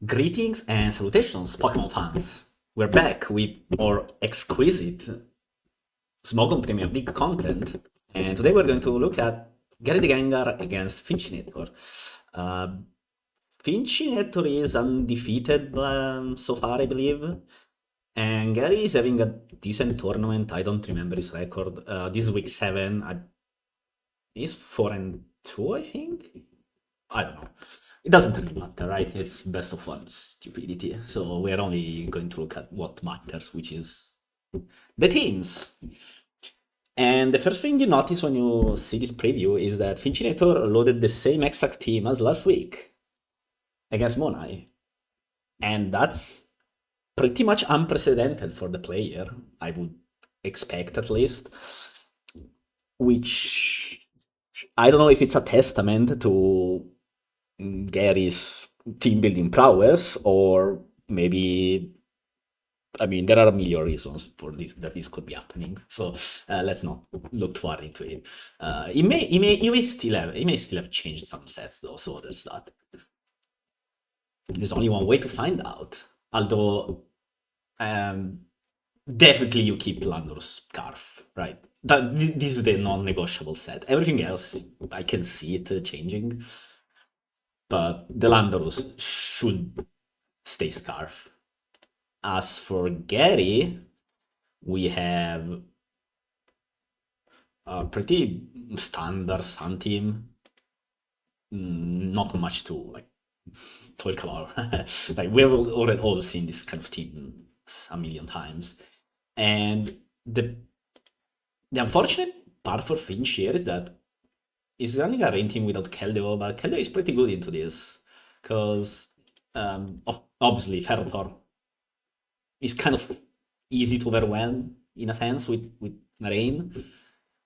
Greetings and salutations, Pokemon fans. We're back with our exquisite Smogon Premier League content, and today we're going to look at GaryTheGengar against Finchinator. Uh, Finchinator is undefeated so far, I believe, and Gary is having a decent tournament. I don't remember his record. This is week 7. He's 4-2, I think. I don't know. It doesn't really matter, right? It's best of one stupidity. So we're only going to look at what matters, which is the teams. And the first thing you notice when you see this preview is that Finchinator loaded the same exact team as last week against Monai. And that's pretty much unprecedented for the player, I would expect at least. Which I don't know if it's a testament to Gary's team building prowess, or maybe, I mean, there are a million reasons for this that this could be happening. So let's not look too hard into it. He may still have changed some sets though, so there's that. There's only one way to find out. Although, definitely you keep Landor's scarf, right? This is the non-negotiable set. Everything else, I can see it changing. But the Landorus should stay scarf. As for Gary, we have a pretty standard Sun team. Not much to like talk about. Like we've already all seen this kind of team a million times, and the unfortunate part for Finch here is that he's running a rain team without Keldeo, but Keldeo is pretty good into this because obviously Ferrothor is kind of easy to overwhelm in a sense with rain,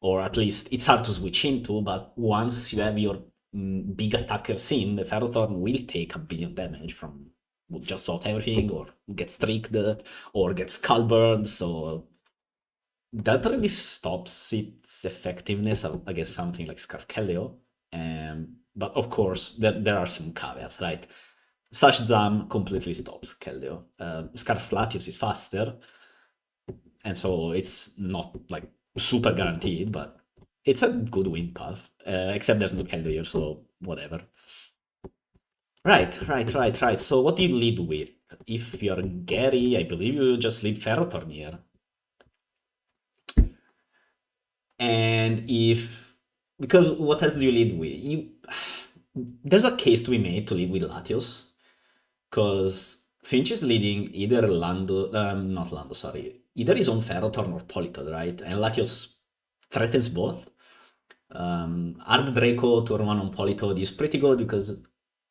or at least it's hard to switch into. But once you have your big attackers in, the Ferrothorn will take a billion damage from just about everything, or get streaked, or get Skullburned, so that really stops its effectiveness against something like Scarf Kellio. But of course, there are some caveats, right? Such Jam completely stops Kellio. Scarf Latios is faster, and so it's not like super guaranteed, but it's a good win path. Except there's no Kellio here, so whatever. Right. So what do you lead with? If you're Gary, I believe you just lead Ferrothorn here. And if, because what else do you lead with? There's a case to be made to lead with Latios, because Finch is leading either not Lando, sorry, either his own Ferrothorn or Politoed, right? And Latios threatens both. Hard Draco turn 1 on Politoed is pretty good because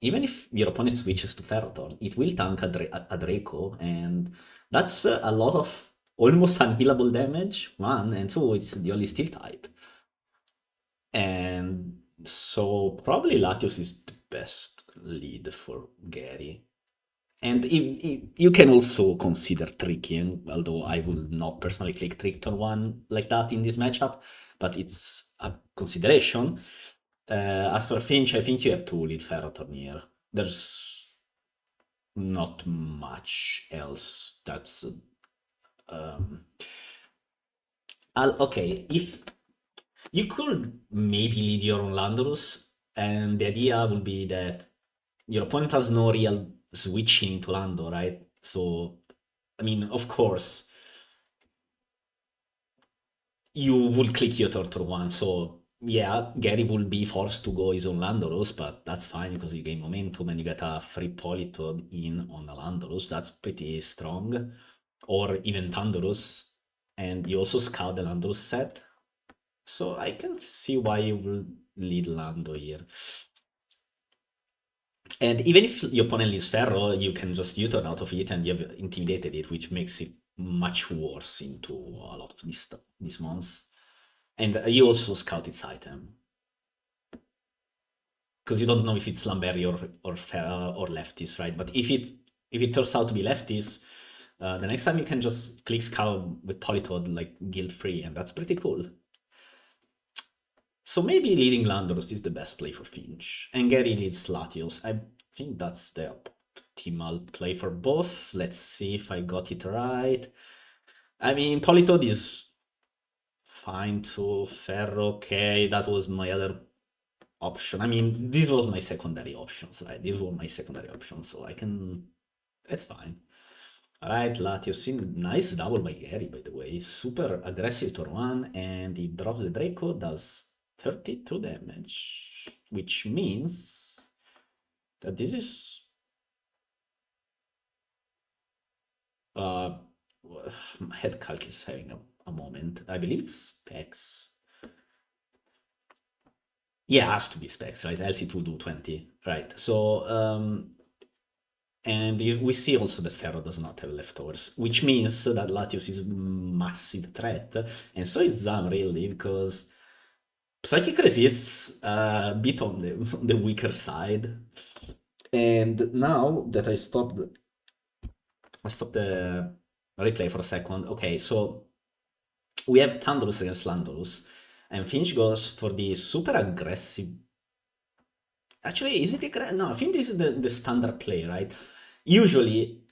even if your opponent switches to Ferrothorn, it will tank a Draco, and that's a lot of almost unhealable damage, one, and two, it's the only steel type. And so probably Latios is the best lead for Gary. And you can also consider tricking, although I would not personally click trick turn 1 like that in this matchup, but it's a consideration. As for Finch, I think you have to lead Ferrothorn here. There's not much else that's okay. If you could maybe lead your own Landorus, and the idea would be that your opponent has no real switching into Lando, right? So, I mean, of course, you will click your turtle one, so yeah, Gary will be forced to go his own Landorus, but that's fine because you gain momentum and you get a free Politoed in on a Landorus. That's pretty strong. Or even Thundurus. And you also scout the Landorus set. So I can see why you will lead Lando here. And even if your opponent leads Ferro, you can just U-turn out of it and you've intimidated it, which makes it much worse into a lot of these months. And you also scout its item. Because you don't know if it's Lamberi or Lefties, right? But if it turns out to be Lefties, the next time you can just click Scout with Politoed like guild-free, and that's pretty cool. So maybe leading Landorus is the best play for Finch. And Gary leads Latios. I think that's the optimal play for both. Let's see if I got it right. I mean, Politoed is fine to Ferro. Okay, that was my other option. I mean, these were my secondary options, right? These were my secondary options, so I can. It's fine. Alright, Latios in. Nice double by Gary, by the way. Super aggressive turn 1, and he drops the Draco, does 32 damage. Which means that this is. Uh, my head calc is having a moment. I believe it's specs. Yeah, it has to be specs, right? Else it will do 20. Right. So, and we see also that Ferro does not have leftovers, which means that Latios is a massive threat, and so is Zam really, because Psychic resists a bit on the weaker side. And now that I stopped the replay for a second. Okay, so we have Thunderous against Landorus, and Finch goes for the super aggressive. Actually, is it aggressive? No, I think this is the standard play, right? Usually,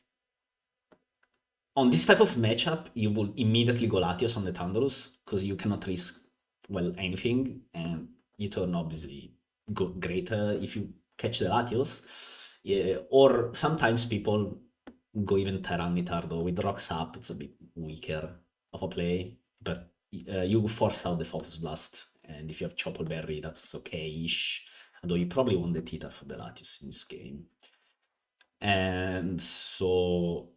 on this type of matchup, you will immediately go Latios on the Thunderous, because you cannot risk, well, anything, and you turn obviously go greater if you catch the Latios. Yeah, or sometimes people go even Tyranitar, with rocks up, it's a bit weaker of a play, but you force out the Focus Blast, and if you have Choppleberry, that's okay-ish, although you probably want the Titar for the Latios in this game. And so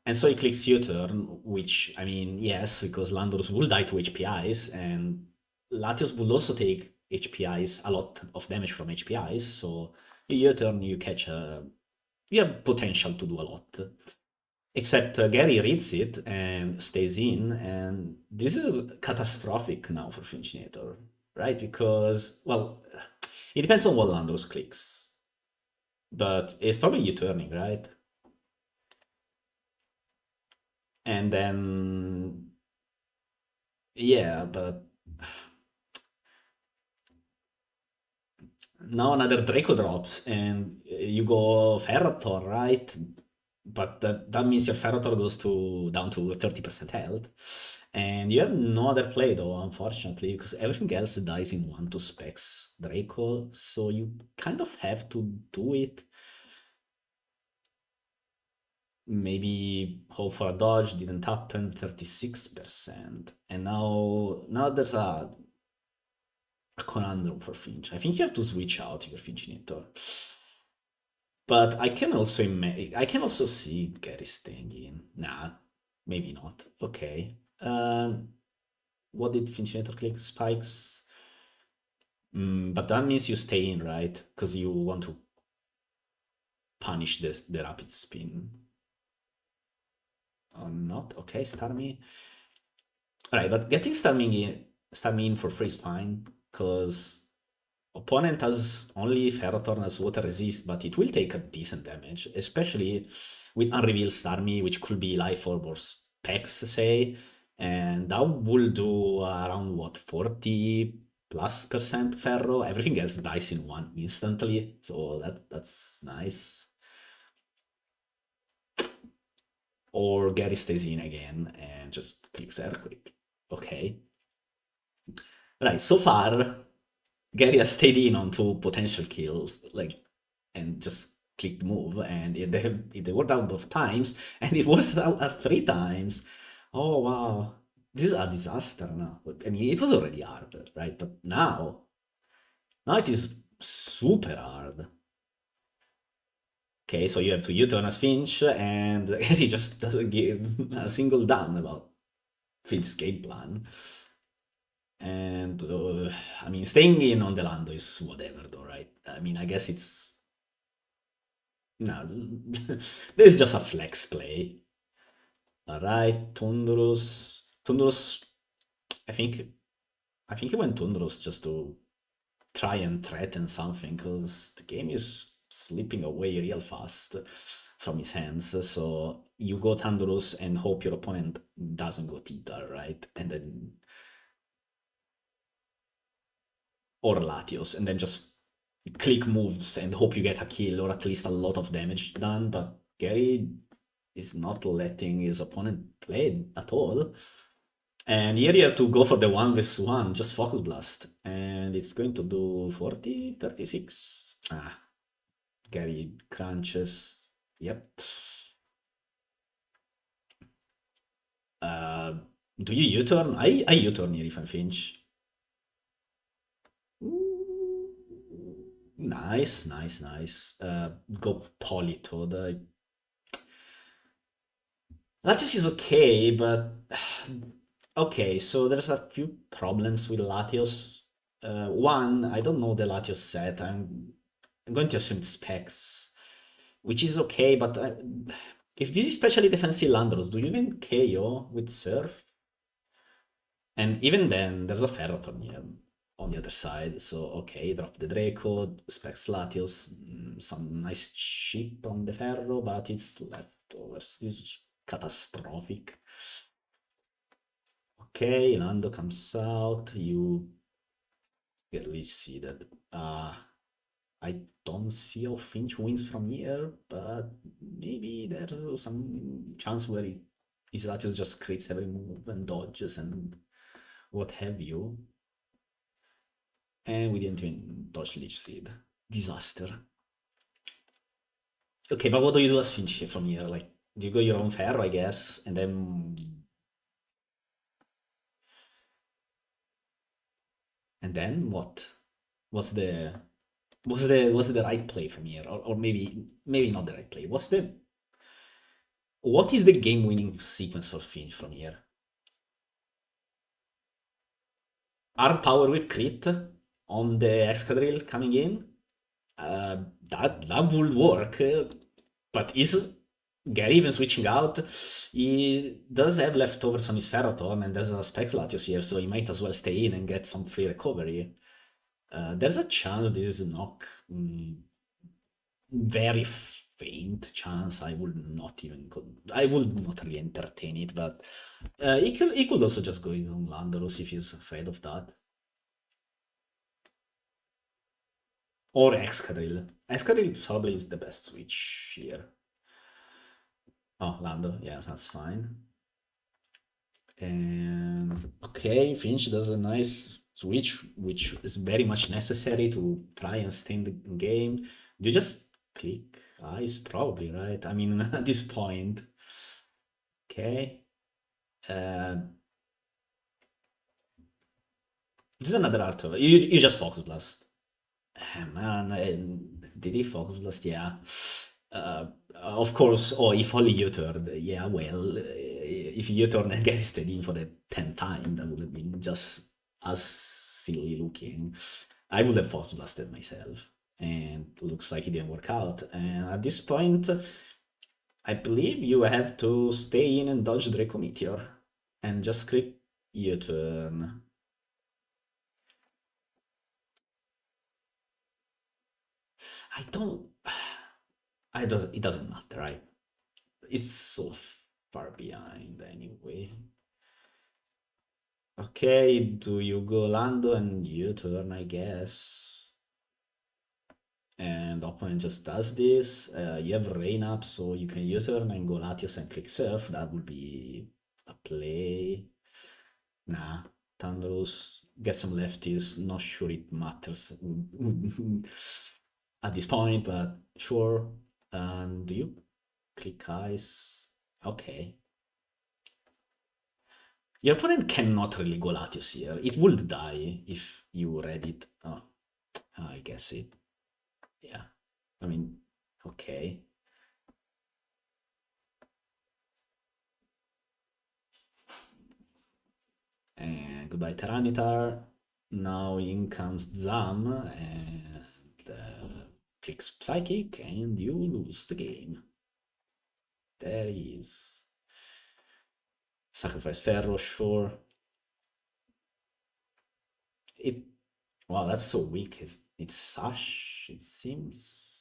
he clicks U-turn, which, I mean, yes, because Landorus will die to HPIs, and Latios will also take HPIs, a lot of damage from HPIs, so you U-turn, you catch you have potential to do a lot. Except Gary reads it and stays in, and this is catastrophic now for Finchinator, right? Because, well, it depends on what Landorus clicks, but it's probably U-turning, right? And then, yeah, but now another Draco drops, and you go Ferrothor, right? But that means your Ferrothor goes down to 30% health. And you have no other play though, unfortunately, because everything else dies in 1 to specs Draco, so you kind of have to do it. Maybe hope for a dodge, didn't happen, 36%. And now there's a conundrum for Finch. I think you have to switch out your Finchinator. But I can also see Gary staying in. Nah, maybe not. Okay. What did Finchinator click? Spikes. But that means you stay in, right? Because you want to punish the rapid spin. Or not? Okay, Starmie. Alright, but getting Starmie in for free is fine, because opponent has only Ferrothorn as water resist, but it will take a decent damage, especially with Unrevealed Starmie, which could be Life Orb or Specs, say, and that will do around, what, 40+% Ferro? Everything else dies in 1 instantly, so that's nice. Or Gary stays in again and just clicks Earthquake. Okay. Right, so far, Gary has stayed in on 2 potential kills, like, and just clicked move, and it worked out both times, and it works out 3 times. Oh wow, this is a disaster now. I mean, it was already hard, right? But now it is super hard. Okay, so you have to U-turn as Finch, and Gary just doesn't give a single damn about Finch's game plan. And I mean, staying in on the Lando is whatever, though, right? I mean, I guess it's no, this is just a flex play. All right, Tundros. I think he went Tundros just to try and threaten something, because the game is slipping away real fast from his hands. So you go Tundros and hope your opponent doesn't go Tita, right? And then or Latios, and then just click moves and hope you get a kill or at least a lot of damage done, but Gary is not letting his opponent play at all. And here you have to go for the 1v1, just Focus Blast. And it's going to do 40, 36. Ah, Gary crunches. Yep. Do you U-turn? I U-turn here if I'm Finch. Ooh, nice, nice, nice. Go Politoed. Latios is okay, but okay, so there's a few problems with Latios. One, I don't know the Latios set. I'm going to assume specs, which is okay, but if this is specially defensive Landros, do you even KO with Surf? And even then, there's a Ferroton here on the other side. So, okay, drop the Draco, specs Latios, some nice chip on the Ferro, but it's leftovers. This is catastrophic. Okay, Lando comes out. You get really see that. I don't see how Finch wins from here, but maybe there's some chance where his Latios just creates every move and dodges and what have you. And we didn't even dodge Leech Seed. Disaster. Okay, but what do you do as Finch from here? Like, do you go your own Ferro, I guess, and then what? What's the what's the right play from here? Or maybe not the right play. What is the game-winning sequence for Finch from here? Hard power with crit on the Excadrill coming in. That would work, but is Gary even switching out? He does have leftovers on his Ferroton, and there's a Specs Latios here, so he might as well stay in and get some free recovery. There's a chance this is a knock. Very faint chance. I would not really entertain it, but he could also just go in on Landorus if he's afraid of that. Or Excadrill. Excadrill probably is the best switch here. Oh, Lando, yeah, that's fine. And okay, Finch does a nice switch, which is very much necessary to try and stay in the game. Do you just click ice? Probably, right? I mean, at this point. Okay. This is another art. You just Focus Blast. Man, did he Focus Blast? Yeah. Of course, or if only U-turn. Yeah, well, if U-turn and Gary stayed in for the 10th time, that would have been just as silly looking. I would have Focus Blasted myself, and looks like it didn't work out. And at this point, I believe you have to stay in and dodge Draco Meteor, and just click U-turn. I don't. It doesn't matter, right? It's so far behind anyway. Okay, do you go Lando and U-turn, I guess? And opponent just does this. You have rain up, so you can U-turn and go Latios and click Surf. That would be a play. Nah, Thunderous, get some lefties. Not sure it matters at this point, but sure. And do you click ice? Okay. Your opponent cannot really go Latios here. It would die if you read it. Oh, I guess it. Yeah. I mean, okay. And goodbye, Tyranitar. Now in comes Zam and clicks Psychic, and you lose the game. There he is. Sacrifice Ferro, sure. Wow, that's so weak. It's Sash, it seems.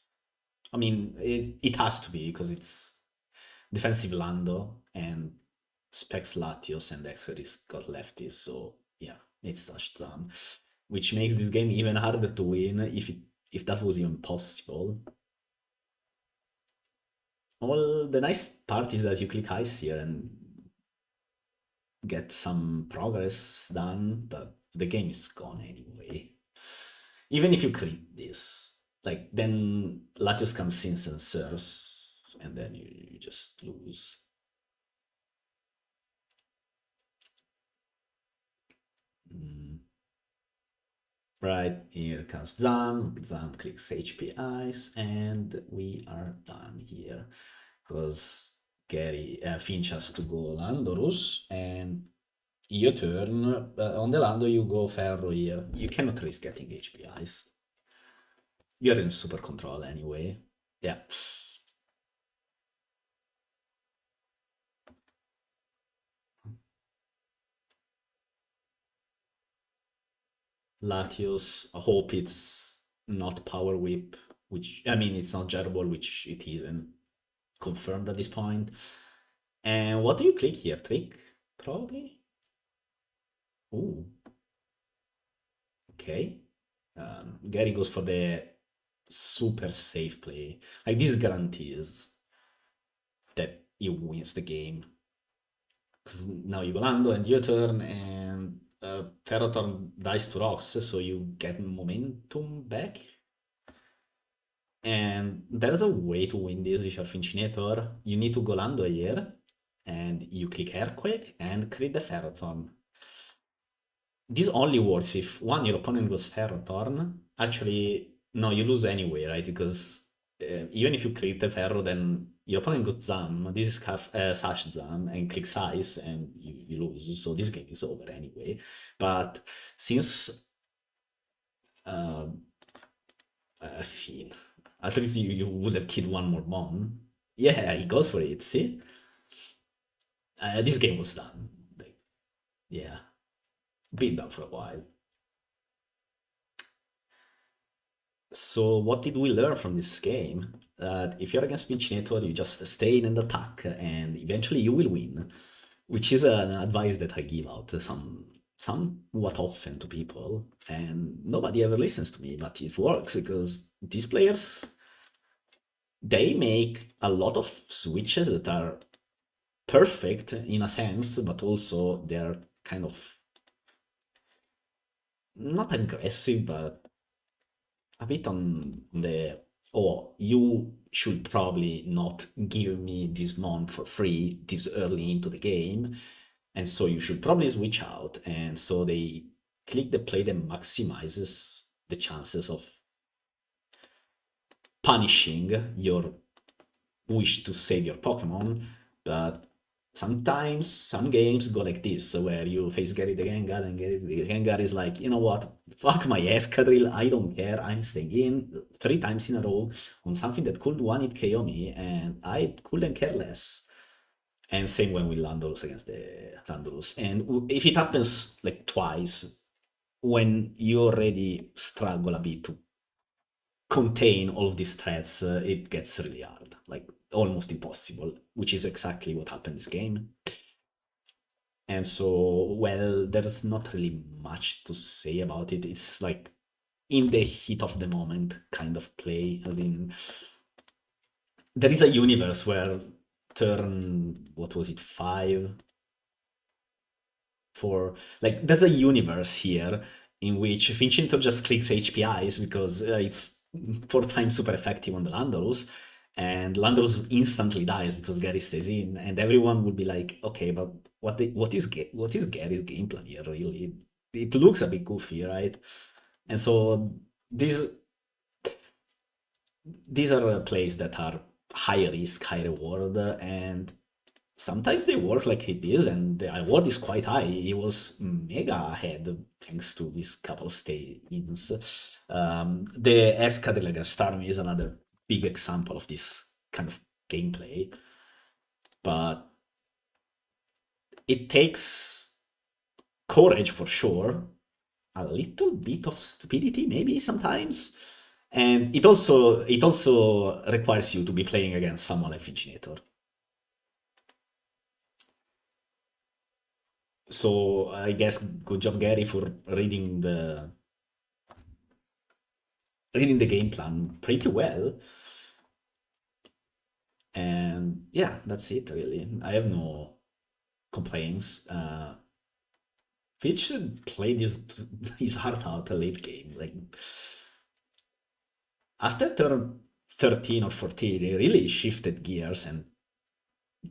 I mean, it has to be because it's defensive Lando and Specs Latios and Exodus got lefties, so yeah, it's Sash Zam. Which makes this game even harder to win if it if that was even possible. Well, the nice part is that you click ice here and get some progress done, but the game is gone anyway. Even if you crit this, like then Latios comes in and serves, and then you just lose. Mm. Right, here comes Zam. Zam clicks HP Ice, and we are done here. Because Finch has to go Landorus, and your turn. On the Lando, you go Ferro here. You cannot risk getting HP Ice. You're in super control anyway. Yeah. Latios, I hope it's not Power Whip, which, I mean, it's not Gerbil, which it isn't confirmed at this point. And what do you click here? Trick? Probably? Ooh, okay. Gary goes for the super safe play. Like, this guarantees that he wins the game. Because now you go Lando and your turn, and Ferrothorn dies to rocks, so you get momentum back. And there's a way to win this if you're Finchinator. You need to go Lando here, and you click Earthquake and crit the Ferrothorn. This only works if one, your opponent goes Ferrothorn. Actually, no, you lose anyway, right? Because even if you crit the Ferro, then your opponent goes Zam. This is Sash Zam and clicks Ice, and you lose. So this game is over anyway. But since uh, at least you would have killed one more Mon. Yeah, he goes for it. See, this game was done. Like, yeah, been done for a while. So what did we learn from this game? That if you're against Finchinator, you just stay in and attack, and eventually you will win. Which is an advice that I give out somewhat often to people, and nobody ever listens to me. But it works because these players, they make a lot of switches that are perfect in a sense, but also they're kind of not aggressive, but a bit on the, oh, you should probably not give me this mon for free this early into the game, and so you should probably switch out. And so they click the play that maximizes the chances of punishing your wish to save your Pokemon. But sometimes some games go like this, where you face GaryTheGengar, and GaryTheGengar is like, you know what, fuck my Escadrille, I don't care, I'm staying in 3 times in a row on something that could one-hit KO me, and I couldn't care less. And same when we Landorus against the Landorus. And if it happens like twice, when you already struggle a bit to contain all of these threats, it gets really hard, like almost impossible, which is exactly what happened this game. And so, well, there's not really much to say about it. It's like in the heat of the moment kind of play, as in there is a universe where turn, what was it, 5, 4, like there's a universe here in which Finchinator just clicks HPIs because it's 4 times super effective on the Landorus, and Landorus instantly dies because Gary stays in, and everyone would be like, okay, but what is Gary's game plan here, really? It looks a bit goofy, right? And so these are plays that are high risk, high reward, and sometimes they work like it is, and the award is quite high. He was mega ahead thanks to this couple of stay-ins. The Escadrille Starmie is another big example of this kind of gameplay, but it takes courage for sure, a little bit of stupidity maybe sometimes, and it also requires you to be playing against someone like Finchinator. So I guess good job, Gary, for reading reading the game plan pretty well. And yeah, that's it really. I have no complaints. Fitch should play his heart out a late game. Like after turn 13 or 14, he really shifted gears and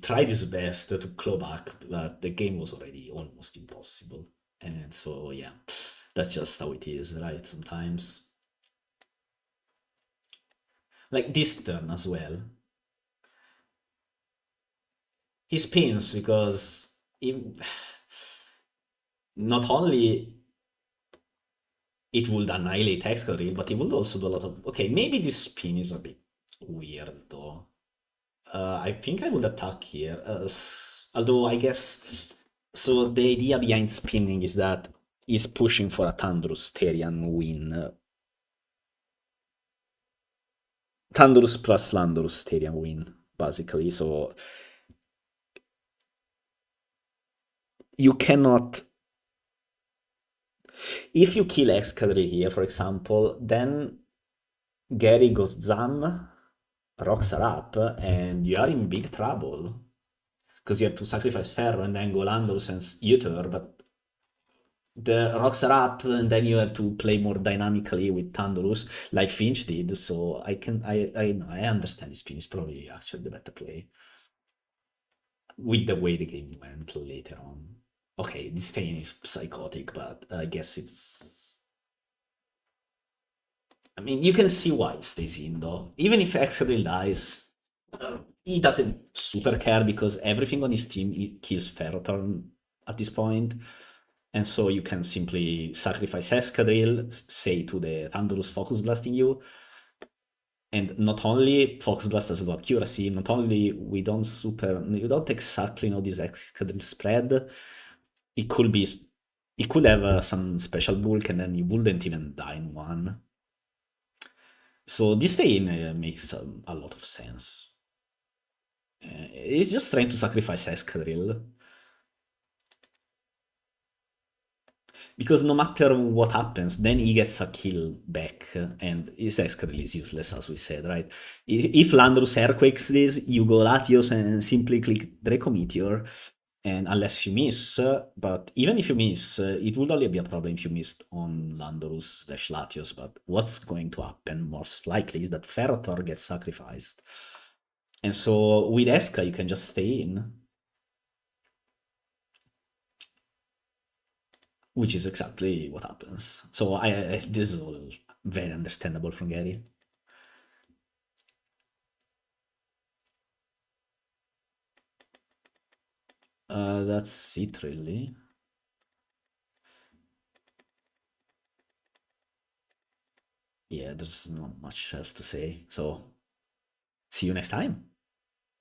tried his best to claw back, but the game was already almost impossible. And so yeah, that's just how it is, right? Sometimes. Like this turn as well. He spins because he, not only it would annihilate Excalibur, but it would also do a lot of... Okay, maybe this spin is a bit weird though. I think I would attack here. Although I guess... So the idea behind spinning is that he's pushing for a Thunderous Therian win. Thunderous plus Landorus Therian win, basically. So you cannot... If you kill Excalibur here, for example, then Gary goes Zam, rocks are up, and you are in big trouble. Because you have to sacrifice Ferro and then go Landorus and Uter, but the rocks are up, and then you have to play more dynamically with Thunderous, like Finch did. So I understand this spin is probably actually the better play with the way the game went later on. Okay, this stain is psychotic, but I guess it's... I mean, you can see why it stays in though. Even if Excadrill dies, he doesn't super care because everything on his team kills Ferrothorn at this point. And so you can simply sacrifice Escadrill, say to the Thunderous Focus Blasting you. And not only Focus Blast has no accuracy, not only we don't exactly know this Escadrill spread, it could be, it could have some special bulk and then you wouldn't even die in one. So this stay-in makes a lot of sense. He's just trying to sacrifice Escadrill. Because no matter what happens, then he gets a kill back, and his Escadrill is useless, as we said, right? If Landorus Airquakes this, you go Latios and simply click Draco Meteor, and unless you miss, but even if you miss, it would only be a problem if you missed on Landorus / Latios, but what's going to happen most likely is that Ferrothor gets sacrificed. And so with Esca, you can just stay in, which is exactly what happens. So this is all very understandable from Gary. That's it really. Yeah, there's not much else to say. So see you next time.